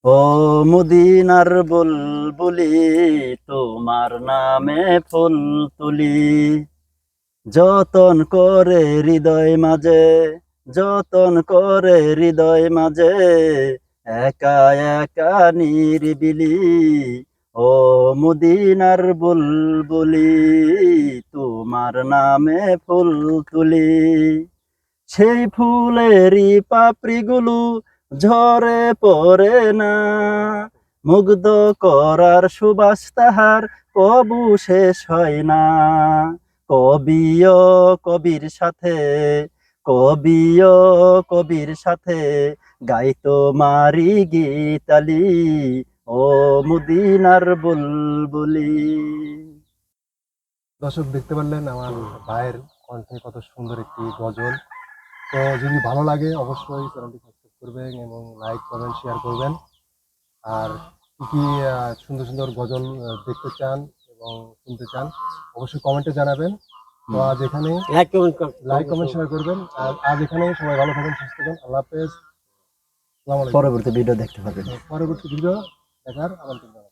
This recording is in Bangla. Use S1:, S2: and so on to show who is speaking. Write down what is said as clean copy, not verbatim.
S1: ও মদিনার বুলবুলি, তোমার নামে ফুল তুলি, যতন করে হৃদয় মাঝে, যতন করে হৃদয় মাঝে, একা একা নিরিবিলি। ও মদিনার বুলবুলি, তোমার নামে ফুল তুলি, সেই ফুলেরই পাপড়িগুলো ঝরে পড়ে না, মুগ্ধ করার সুবাস তাহার কবু শেষ হয় না। কবিও কবির সাথে, কবিও কবির সাথে গাই তোমারি গীতালি। ও মদিনার বুলবুলি।
S2: দর্শক দেখতে পারলেন আমার ভাইয়ের কণ্ঠে কত সুন্দর একটি গজল। তো যদি ভালো লাগে অবশ্যই চ্যানেলটি সাবস্ক্রাইব করবেন এবং লাইক কমেন্ট শেয়ার করবেন। আর কি কি সুন্দর সুন্দর গজল দেখতে চান এবং শুনতে চান অবশ্যই কমেন্টে জানাবেন। তো আজ এখানে লাইক কমেন্ট শেয়ার করবেন। আর আজ এখানে সবাই ভালো থাকেন, সুস্থ থাকেন। আল্লাহ হাফেজ। আসসালামু আলাইকুম।
S1: পরবর্তী ভিডিও দেখতে পাবেন।
S2: পরবর্তী ভিডিও দেখার আমন্ত্রণ জানাই।